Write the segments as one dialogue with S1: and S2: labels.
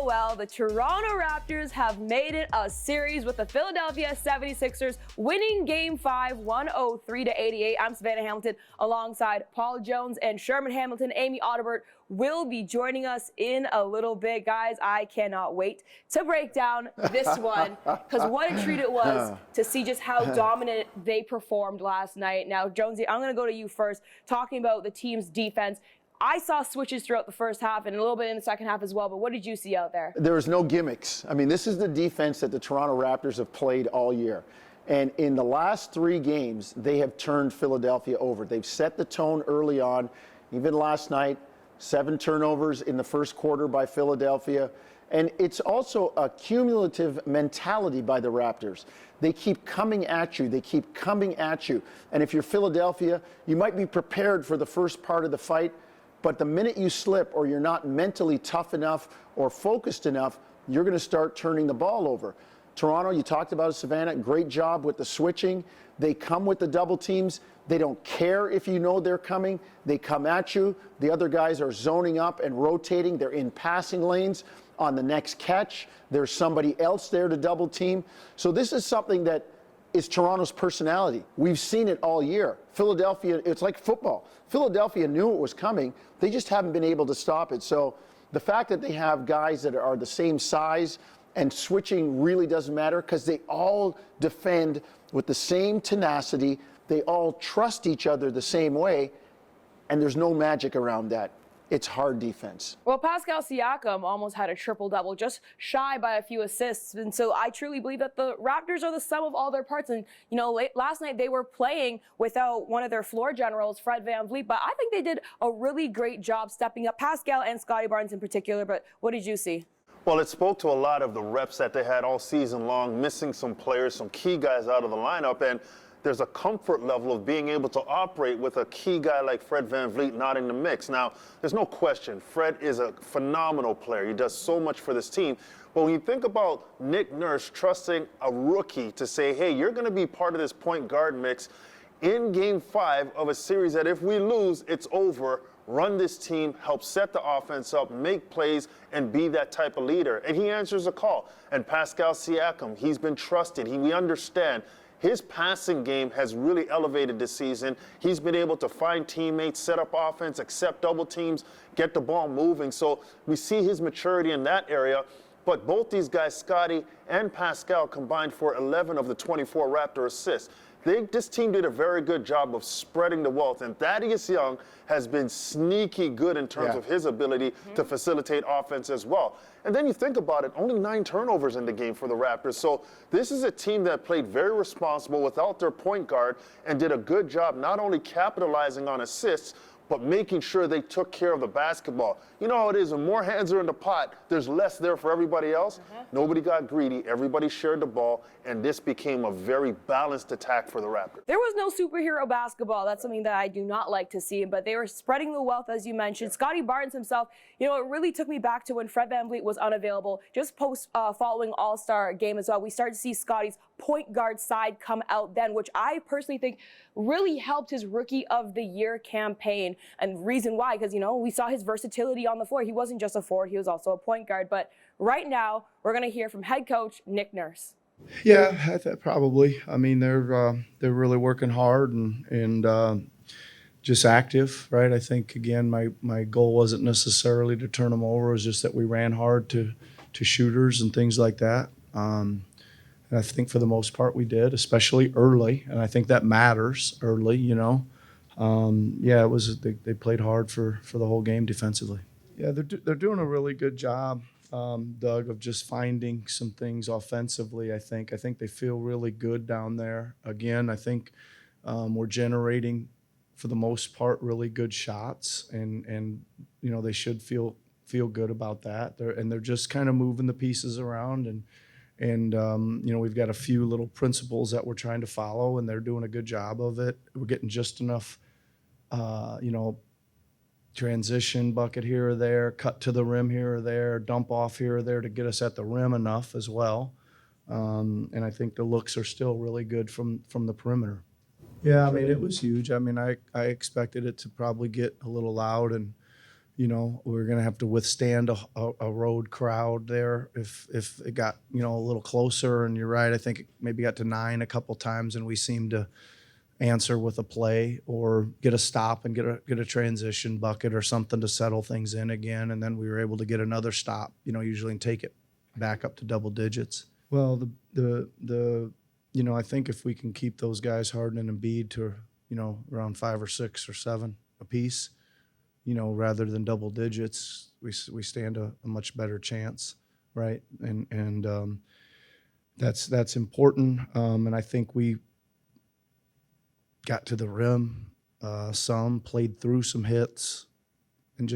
S1: Well, the Toronto Raptors have made it a series with the Philadelphia 76ers winning Game 5, 103-88. I'm Savanna Hamilton alongside Paul Jones and Sherman Hamilton. Amy Audibert will be joining us in a little bit. Guys, I cannot wait to break down this one because what a treat it was to see just how dominant they performed last night. Now, Jonesy, I'm going to go to you first, talking about the team's defense. I saw switches throughout the first half and a little bit in the second half as well, but what did you see out there?
S2: There was no gimmicks. I mean, this is the defense that the Toronto Raptors have played all year. And in the last 3 games, they have turned Philadelphia over. They've set the tone early on. Even last night, 7 turnovers in the first quarter by Philadelphia. And it's also a cumulative mentality by the Raptors. They keep coming at you. They keep coming at you. And if you're Philadelphia, you might be prepared for the first part of the fight, but the minute you slip or you're not mentally tough enough or focused enough, you're going to start turning the ball over. Toronto, you talked about it, Savannah, great job with the switching. They come with the double teams. They don't care if you know they're coming. They come at you. The other guys are zoning up and rotating. They're in passing lanes. On the next catch, there's somebody else there to double team. So this is something that is Toronto's personality. We've seen it all year. Philadelphia, it's like football. Philadelphia knew it was coming. They just haven't been able to stop it. So the fact that they have guys that are the same size and switching really doesn't matter because they all defend with the same tenacity. They all trust each other the same way, and there's no magic around that. It's hard defense.
S1: Well, Pascal Siakam almost had a triple-double, just shy by a few assists. And so I truly believe that the Raptors are the sum of all their parts. And, you know, last night they were playing without one of their floor generals, Fred VanVleet. But I think they did a really great job stepping up, Pascal and Scotty Barnes in particular. But what did you see?
S3: Well, it spoke to a lot of the reps that they had all season long, missing some players, some key guys out of the lineup. And there's a comfort level of being able to operate with a key guy like Fred VanVleet not in the mix. Now, there's no question, Fred is a phenomenal player. He does so much for this team. But when you think about Nick Nurse trusting a rookie to say, hey, you're going to be part of this point guard mix in Game 5 of a series that if we lose, it's over, run this team, help set the offense up, make plays, and be that type of leader. And he answers a call. And Pascal Siakam, he's been trusted. We understand. His passing game has really elevated this season. He's been able to find teammates, set up offense, accept double teams, get the ball moving. So we see his maturity in that area. But both these guys, Scotty and Pascal, combined for 11 of the 24 Raptor assists. This team did a very good job of spreading the wealth, and Thaddeus Young has been sneaky good in terms of his ability to facilitate offense as well. And then you think about it, only 9 turnovers in the game for the Raptors. So this is a team that played very responsible without their point guard and did a good job not only capitalizing on assists, but making sure they took care of the basketball. You know how it is, when more hands are in the pot, there's less there for everybody else. Nobody got greedy, everybody shared the ball, and this became a very balanced attack for the Raptors.
S1: There was no superhero basketball. That's something that I do not like to see, but they were spreading the wealth, as you mentioned. Scotty Barnes himself, you know, it really took me back to when Fred VanVleet was unavailable, just following All-Star game as well. We started to see Scotty's point guard side come out then, which I personally think really helped his Rookie of the Year campaign. And reason why, because, you know, we saw his versatility on the floor. He wasn't just a forward, he was also a point guard. But right now, we're going to hear from head coach Nick Nurse.
S4: Yeah, probably. I mean, they're really working hard and just active, right? I think, again, my goal wasn't necessarily to turn them over. It was just that we ran hard to shooters and things like that. And I think for the most part we did, especially early. And I think that matters early, you know. Yeah, it was they played hard for the whole game defensively. Yeah, they're doing a really good job, Doug, of just finding some things offensively. I think they feel really good down there. Again, I think we're generating, for the most part, really good shots, and you know they should feel good about that. They're just kind of moving the pieces around and you know, we've got a few little principles that we're trying to follow, and they're doing a good job of it. We're getting just enough, you know, transition bucket here or there, cut to the rim here or there, dump off here or there to get us at the rim enough as well. And I think the looks are still really good from the perimeter. Yeah, I mean, it was huge. I mean, I expected it to probably get a little loud, and we're going to have to withstand a road crowd there if it got a little closer. And you're right, I think it maybe got to 9 a couple times, and we seemed to answer with a play or get a stop and get a transition bucket or something to settle things in again, and then we were able to get another stop, usually, and take it back up to double digits. Well, I think if we can keep those guys, Harden and Embiid, to around 5 or 6 or 7 apiece, rather than double digits, we stand a much better chance, right? And that's important. And I think we got to the rim, some played through some hits, and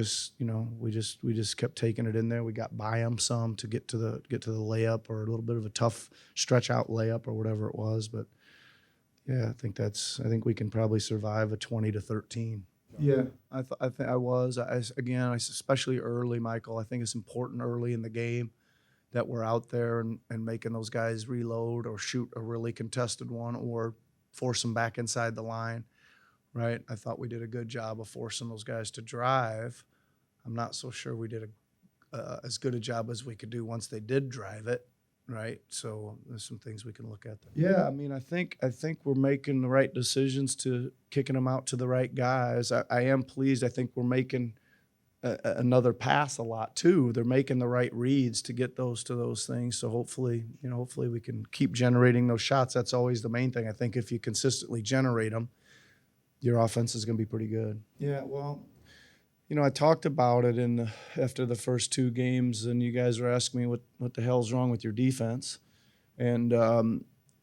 S4: we just kept taking it in there. We got by them some to get to the layup, or a little bit of a tough stretch out layup or whatever it was. But yeah, I think we can probably survive a 20-13. Yeah, I was especially early, Michael. I think it's important early in the game that we're out there and making those guys reload or shoot a really contested one or force them back inside the line, right? I thought we did a good job of forcing those guys to drive. I'm not so sure we did as good a job as we could do once they did drive it, right? So there's some things we can look at there. Yeah, I mean, I think we're making the right decisions to kicking them out to the right guys. I am pleased. I think we're making another pass a lot too. They're making the right reads to get those to those things. So hopefully we can keep generating those shots. That's always the main thing. I think if you consistently generate them, your offense is going to be pretty good. Yeah, well, I talked about it after the first 2 games, and you guys were asking me what the hell's wrong with your defense, and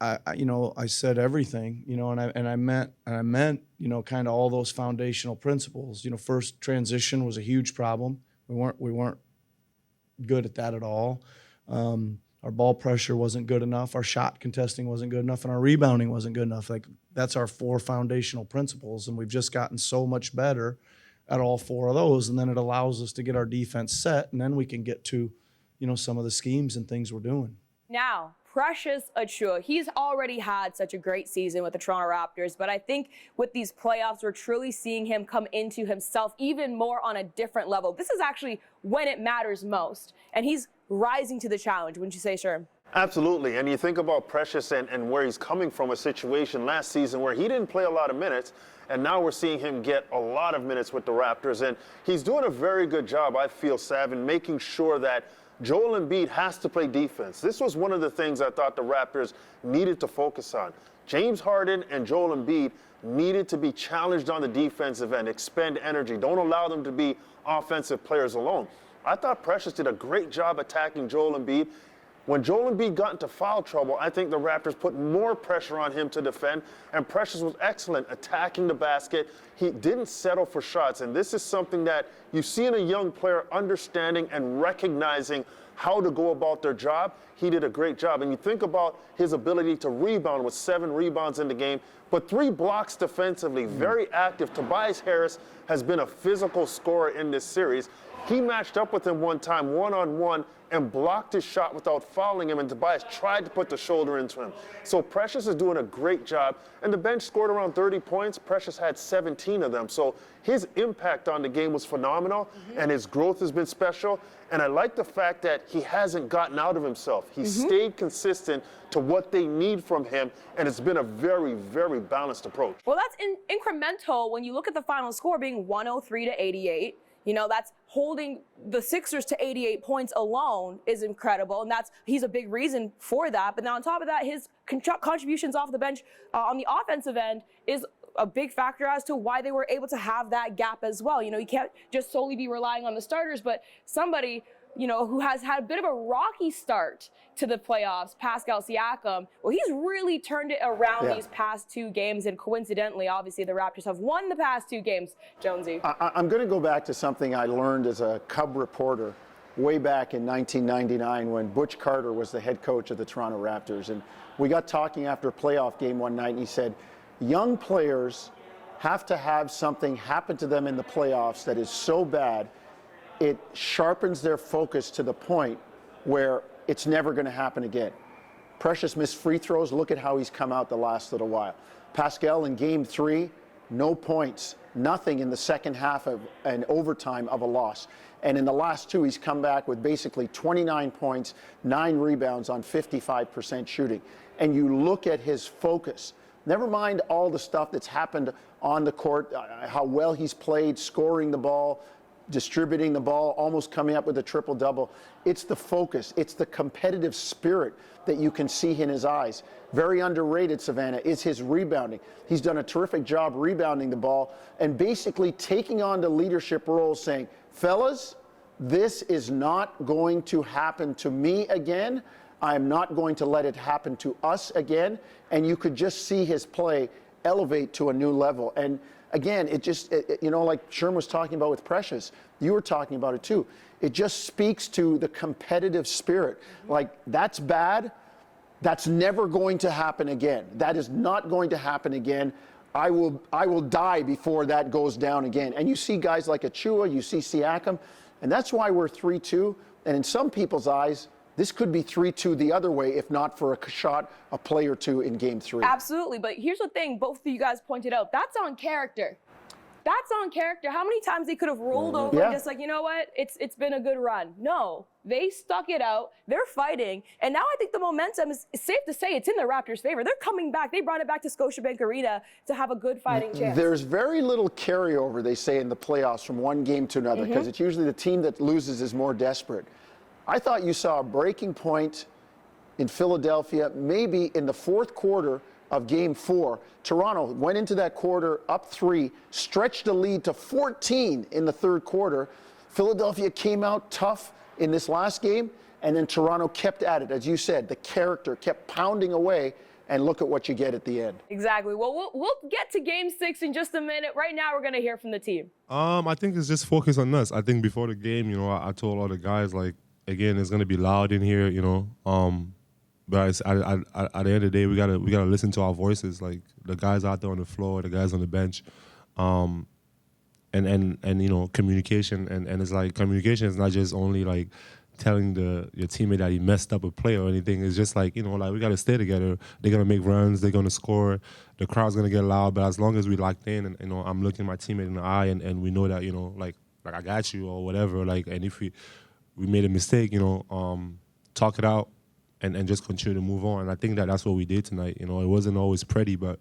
S4: I said everything, and I meant kind of all those foundational principles. First, transition was a huge problem. We weren't good at that at all. Our ball pressure wasn't good enough. Our shot contesting wasn't good enough, and our rebounding wasn't good enough. Like, that's our 4 foundational principles, and we've just gotten so much better at all 4 of those. And then it allows us to get our defense set, and then we can get to, some of the schemes and things we're doing.
S1: Now, Precious Achiuwa, he's already had such a great season with the Toronto Raptors, but I think with these playoffs, we're truly seeing him come into himself even more on a different level. This is actually when it matters most, and he's rising to the challenge, wouldn't you say, Sherm?
S3: Absolutely. And you think about Precious and where he's coming from, a situation last season where he didn't play a lot of minutes, and now we're seeing him get a lot of minutes with the Raptors. And he's doing a very good job, I feel, Sav, in making sure that Joel Embiid has to play defense. This was one of the things I thought the Raptors needed to focus on. James Harden and Joel Embiid needed to be challenged on the defensive end, expend energy. Don't allow them to be offensive players alone. I thought Precious did a great job attacking Joel Embiid. When Joel Embiid got into foul trouble, I think the Raptors put more pressure on him to defend, and Precious was excellent attacking the basket. He didn't settle for shots, and this is something that you see in a young player understanding and recognizing how to go about their job. He did a great job. And you think about his ability to rebound with 7 rebounds in the game, but 3 blocks defensively, very active. Tobias Harris has been a physical scorer in this series. He matched up with him one time, one-on-one, and blocked his shot without fouling him, and Tobias tried to put the shoulder into him. So Precious is doing a great job, and the bench scored around 30 points. Precious had 17 of them. So his impact on the game was phenomenal, and his growth has been special. And I like the fact that he hasn't gotten out of himself. He stayed consistent to what they need from him, and it's been a very, very balanced approach.
S1: Well, that's incremental when you look at the final score being 103-88. That's holding the Sixers to 88 points alone is incredible, and he's a big reason for that. But now on top of that, his contributions off the bench on the offensive end is a big factor as to why they were able to have that gap as well. You can't just solely be relying on the starters, but somebody who has had a bit of a rocky start to the playoffs, Pascal Siakam, well, he's really turned it around these past 2 games, and coincidentally, obviously, the Raptors have won the past 2 games, Jonesy.
S2: I'm going to go back to something I learned as a Cub reporter way back in 1999 when Butch Carter was the head coach of the Toronto Raptors. And we got talking after a playoff game one night, and he said, young players have to have something happen to them in the playoffs that is so bad it sharpens their focus to the point where it's never going to happen again. Precious missed free throws. Look at how he's come out the last little while. Pascal in game 3, no points, nothing in the second half of an overtime of a loss. And in the last 2, he's come back with basically 29 points, 9 rebounds on 55% shooting. And you look at his focus. Never mind all the stuff that's happened on the court, how well he's played, scoring the ball, distributing the ball, almost coming up with a triple-double. It's the focus. It's the competitive spirit that you can see in his eyes. Very underrated, Savanna, is his rebounding. He's done a terrific job rebounding the ball and basically taking on the leadership role, saying, fellas, this is not going to happen to me again. I'm not going to let it happen to us again. And you could just see his play elevate to a new level. And again, it just, like Sherman was talking about with Precious, you were talking about it too. It just speaks to the competitive spirit. Like, that's bad. That's never going to happen again. That is not going to happen again. I will die before that goes down again. And you see guys like Achua, you see Siakam, and that's why we're 3-2. And in some people's eyes, this could be 3-2 the other way, if not for a shot, a play or two in game 3.
S1: Absolutely. But here's the thing, both of you guys pointed out, that's on character. That's on character. How many times they could have rolled over and just like, you know what, it's been a good run. No, they stuck it out. They're fighting. And now I think the momentum is safe to say it's in the Raptors' favor. They're coming back. They brought it back to Scotiabank Arena to have a good fighting chance.
S2: There's very little carryover, they say, in the playoffs from one game to another, because it's usually the team that loses is more desperate. I thought you saw a breaking point in Philadelphia, maybe in the fourth quarter of game 4. Toronto went into that quarter up 3, stretched the lead to 14 in the third quarter. Philadelphia came out tough in this last game, and then Toronto kept at it. As you said, the character kept pounding away, and look at what you get at the end.
S1: Exactly. Well, we'll get to game 6 in just a minute. Right now, we're going to hear from the team.
S5: I think it's just focus on us. I think before the game, I told all the guys, like, again, it's going to be loud in here, but at the end of the day, we gotta listen to our voices, like the guys out there on the floor, the guys on the bench, and communication. And it's like communication is not just only like telling your teammate that he messed up a play or anything. It's just like, like we gotta stay together. They're gonna make runs. They're gonna score. The crowd's gonna get loud. But as long as we locked in, and I'm looking my teammate in the eye, and we know that like I got you or whatever. Like, and if we made a mistake, talk it out. And just continue to move on. And I think that's what we did tonight. It wasn't always pretty, but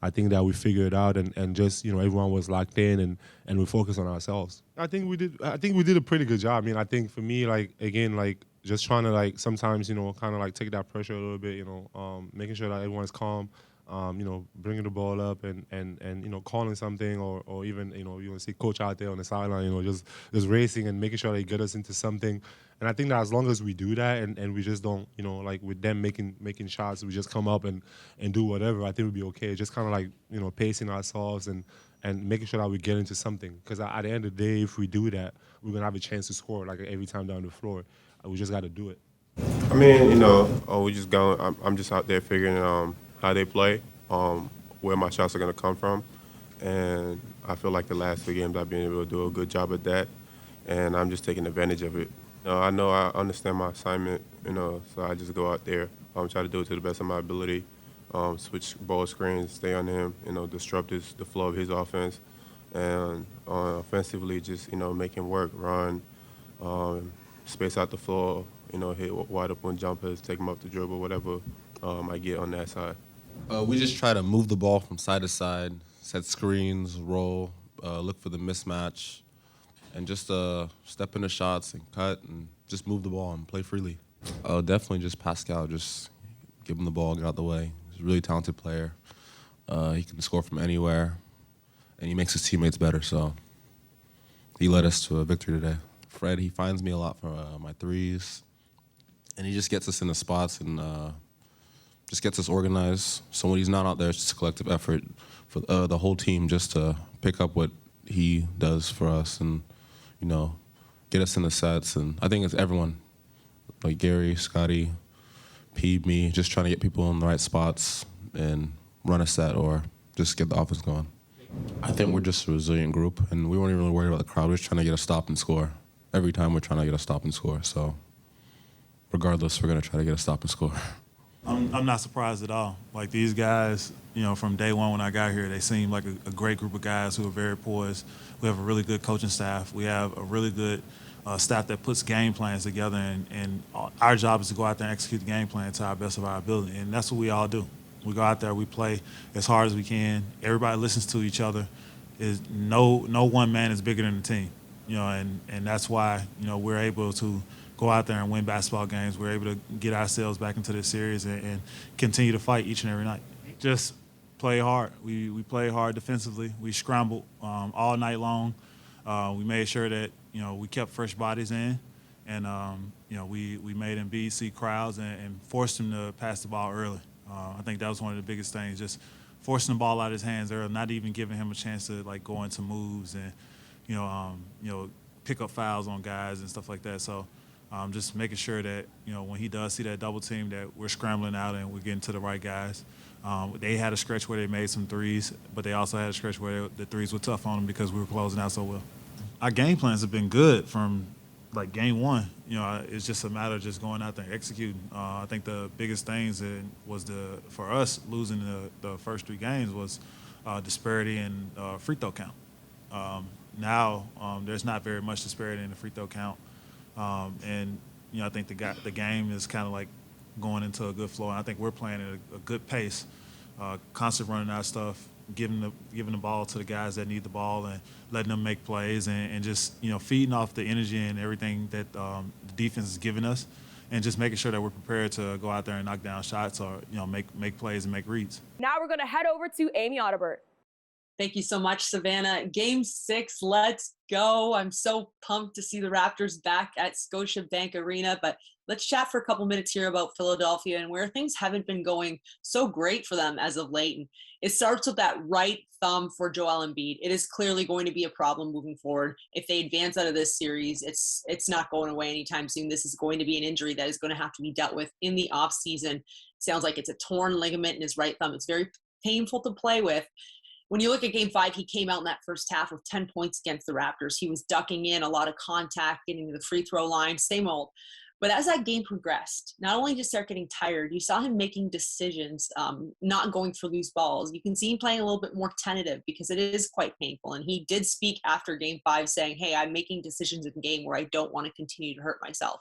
S5: I think that we figured it out and just, everyone was locked in and we focused on ourselves. I think we did a pretty good job. I mean, I think for me, like, again, like, just trying to, like, sometimes, kind of, like, take that pressure a little bit, making sure that everyone's calm, bringing the ball up and calling something or even, you want to see coach out there on the sideline, just racing and making sure they get us into something. And I think that as long as we do that and we just don't, like with them making shots, we just come up and do whatever, I think we'll be okay. Just kind of like, pacing ourselves and making sure that we get into something. Because at the end of the day, if we do that, we're going to have a chance to score like every time down the floor. We just got to do it.
S6: I mean, we just going. I'm just out there figuring how they play, where my shots are going to come from. And I feel like the last 2 games I've been able to do a good job at that. And I'm just taking advantage of it. I know I understand my assignment, so I just go out there, try to do it to the best of my ability, switch ball screens, stay on him, disrupt the flow of his offense, and offensively just, make him work, run, space out the floor, hit wide open jumpers, take him up the dribble, whatever I get on that side.
S7: We just try to move the ball from side to side, set screens, roll, look for the mismatch. And just step into shots and cut and just move the ball and play freely. Definitely just Pascal, just give him the ball, get out the way. He's a really talented player. He can score from anywhere, and he makes his teammates better, so he led us to a victory today. Fred, he finds me a lot for my threes, and he just gets us in the spots and just gets us organized. So when he's not out there, it's just a collective effort for the whole team just to pick up what he does for us and get us in the sets. And I think it's everyone, like Gary, Scotty, P, me, just trying to get people in the right spots and run a set or just get the offense going. I think we're just a resilient group, and we weren't even really worried about the crowd. We're just trying to get a stop and score. Every time we're trying to get a stop and score. So regardless, we're going to try to get a stop and score.
S8: I'm not surprised at all. Like, these guys, from day one when I got here, they seem like a great group of guys who are very poised. We have a really good coaching staff. We have a really good staff that puts game plans together, and our job is to go out there and execute the game plan to our best of our ability, and that's what we all do. We go out there, we play as hard as we can. Everybody listens to each other. No one man is bigger than the team, and that's why we're able to go out there and win basketball games. We're able to get ourselves back into this series and continue to fight each and every night. Just play hard. We play hard defensively. We scrambled all night long. We made sure that we kept fresh bodies in, and we made Embiid see crowds and forced him to pass the ball early. I think that was one of the biggest things, just forcing the ball out of his hands early, not even giving him a chance to go into moves and pick up fouls on guys and stuff like that. So just making sure that when he does see that double team, that we're scrambling out and we're getting to the right guys. They had a stretch where they made some threes, but they also had a stretch where the threes were tough on them because we were closing out so well. Our game plans have been good from game one. It's just a matter of just going out there and executing. I think the biggest things was for us losing the first 3 games was disparity in free throw count. Now there's not very much disparity in the free throw count, and I think the game is kind of going into a good flow. And I think we're playing at a good pace, constant running our stuff, giving the ball to the guys that need the ball and letting them make plays and just feeding off the energy and everything that the defense is giving us, and just making sure that we're prepared to go out there and knock down shots or make plays and make reads.
S1: Now we're going to head over to Amy Audibert.
S9: Thank you so much, Savannah. Game 6, let's go. I'm so pumped to see the Raptors back at Scotiabank Arena, but let's chat for a couple minutes here about Philadelphia and where things haven't been going so great for them as of late. And it starts with that right thumb for Joel Embiid. It is clearly going to be a problem moving forward. If they advance out of this series, it's not going away anytime soon. This is going to be an injury that is going to have to be dealt with in the offseason. Sounds like it's a torn ligament in his right thumb. It's very painful to play with. When you look at Game 5, he came out in that first half with 10 points against the Raptors. He was ducking in, a lot of contact, getting to the free throw line, same old. But as that game progressed, not only did he start getting tired, you saw him making decisions, not going for loose balls. You can see him playing a little bit more tentative because it is quite painful. And he did speak after Game 5 saying, hey, I'm making decisions in the game where I don't want to continue to hurt myself.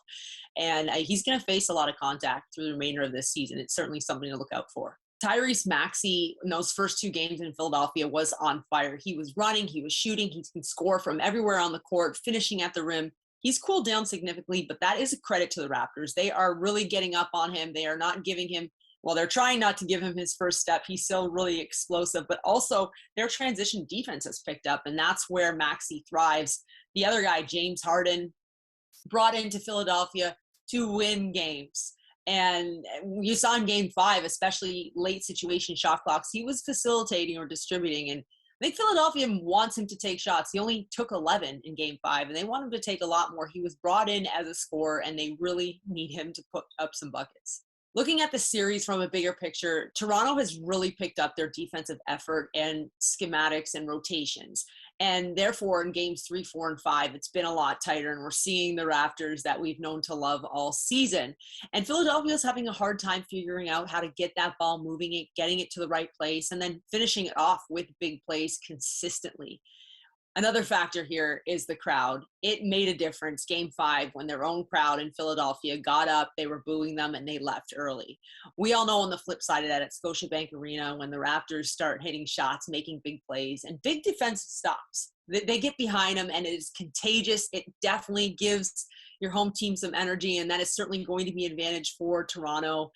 S9: And he's going to face a lot of contact through the remainder of this season. It's certainly something to look out for. Tyrese Maxey in those first 2 games in Philadelphia was on fire. He was running, he was shooting, he can score from everywhere on the court, finishing at the rim. He's cooled down significantly, but that is a credit to the Raptors. They are really getting up on him. They are not giving him, they're trying not to give him his first step. He's still really explosive, but also their transition defense has picked up, and that's where Maxey thrives. The other guy, James Harden, brought into Philadelphia to win games. And you saw in Game 5, especially late situation shot clocks, he was facilitating or distributing. And I think Philadelphia wants him to take shots. He only took 11 in Game 5, and they want him to take a lot more. He was brought in as a scorer, and they really need him to put up some buckets. Looking at the series from a bigger picture, Toronto has really picked up their defensive effort and schematics and rotations. And therefore, in games 3, 4, and 5, it's been a lot tighter, and we're seeing the Raptors that we've known to love all season. And Philadelphia is having a hard time figuring out how to get that ball moving, getting it to the right place, and then finishing it off with big plays consistently. Another factor here is the crowd. It made a difference. Game 5, when their own crowd in Philadelphia got up, they were booing them, and they left early. We all know on the flip side of that, at Scotiabank Arena, when the Raptors start hitting shots, making big plays, and big defensive stops, they get behind them, and it is contagious. It definitely gives your home team some energy, and that is certainly going to be an advantage for Toronto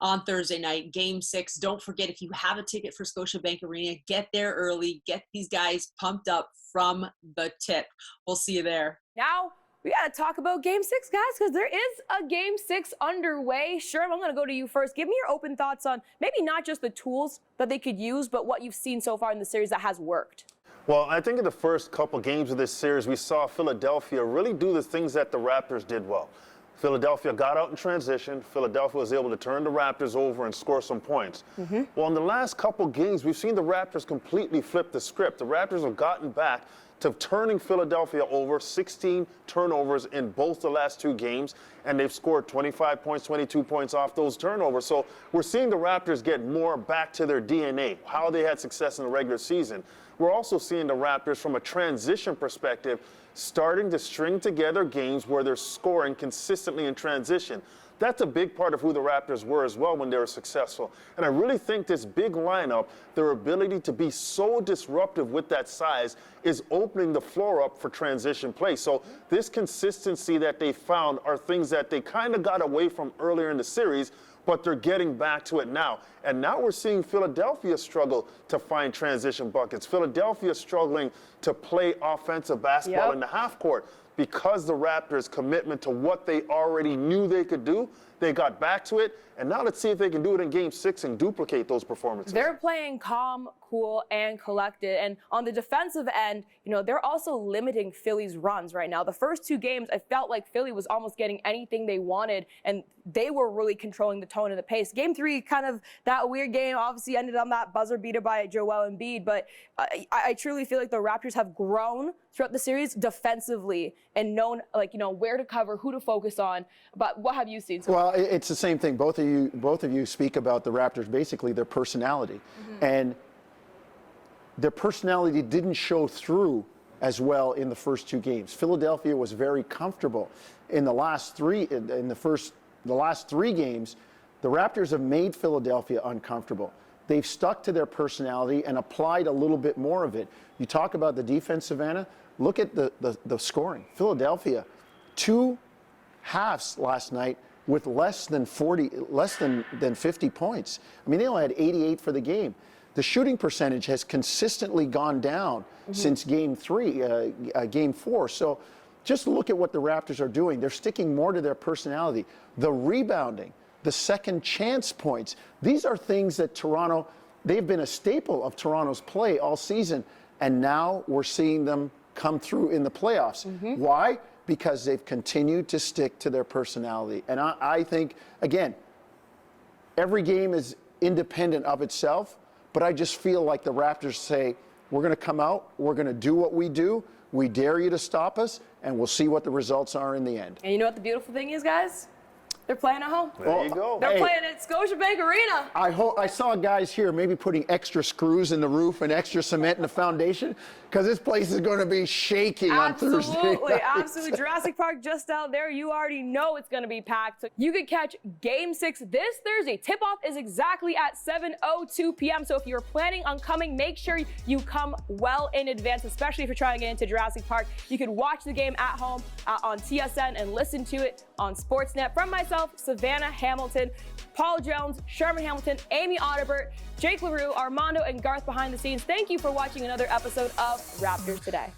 S9: on Thursday night, Game 6. Don't forget, if you have a ticket for Scotiabank Arena, get there early. Get these guys pumped up from the tip. We'll see you there.
S1: Now we got to talk about Game 6, guys, because there is a Game 6 underway. Sherm, I'm going to go to you first. Give me your open thoughts on maybe not just the tools that they could use, but what you've seen so far in the series that has worked.
S3: Well, I think in the first couple games of this series, we saw Philadelphia really do the things that the Raptors did well. Philadelphia got out in transition. Philadelphia was able to turn the Raptors over and score some points. Well, in the last couple games, we've seen the Raptors completely flip the script. The Raptors have gotten back to turning Philadelphia over, 16 turnovers in both the last 2 games, and they've scored 25 points, 22 points off those turnovers. So we're seeing the Raptors get more back to their DNA, how they had success in the regular season. We're also seeing the Raptors from a transition perspective starting to string together games where they're scoring consistently in transition. That's a big part of who the Raptors were as well when they were successful. And I really think this big lineup, their ability to be so disruptive with that size, is opening the floor up for transition play. So this consistency that they found are things that they kind of got away from earlier in the series, but they're getting back to it now. And now we're seeing Philadelphia struggle to find transition buckets. Philadelphia struggling to play offensive basketball in the half court. Because the Raptors' commitment to what they already knew they could do, they got back to it. And now let's see if they can do it in Game 6 and duplicate those performances.
S1: They're playing calm, cool, and collected. And on the defensive end, they're also limiting Philly's runs right now. The first 2 games, I felt like Philly was almost getting anything they wanted, and they were really controlling the tone and the pace. Game 3, kind of that weird game, obviously ended on that buzzer beater by Joel Embiid. But I truly feel like the Raptors have grown throughout the series defensively and known, where to cover, who to focus on. But what have you seen?
S2: Well, it's the same thing. Both of you speak about the Raptors, basically their personality. And their personality didn't show through as well in the first 2 games. Philadelphia was very comfortable in the last 3 games. The Raptors have made Philadelphia uncomfortable. They've stuck to their personality and applied a little bit more of it. You talk about the defense, Savannah. Look at the scoring. Philadelphia, 2 halves last night with less than 50 points. I mean, they only had 88 for the game. The shooting percentage has consistently gone down since Game 4. So just look at what the Raptors are doing. They're sticking more to their personality. The rebounding, the second chance points. These are things that Toronto, they've been a staple of Toronto's play all season, and now we're seeing them come through in the playoffs. Why? Because they've continued to stick to their personality. And I think, again, every game is independent of itself, but I just feel like the Raptors say, we're going to come out, we're going to do what we do, we dare you to stop us, and we'll see what the results are in the end.
S1: And you know what the beautiful thing is, guys? They're playing at home.
S3: There you go.
S1: They're playing at Scotiabank Arena.
S2: I saw guys here maybe putting extra screws in the roof and extra cement in the foundation, because this place is going to be shaking on Thursday.
S1: Absolutely. Jurassic Park just out there. You already know it's going to be packed. So you can catch Game 6 this Thursday. Tip-off is exactly at 7:02 p.m. So if you're planning on coming, make sure you come well in advance, especially if you're trying to get into Jurassic Park. You can watch the game at home on TSN and listen to it on Sportsnet. From myself, Savanna Hamilton, Paul Jones, Sherman Hamilton, Amy Audibert, Jake LaRue, Armando, and Garth behind the scenes. Thank you for watching another episode of Raptors Today.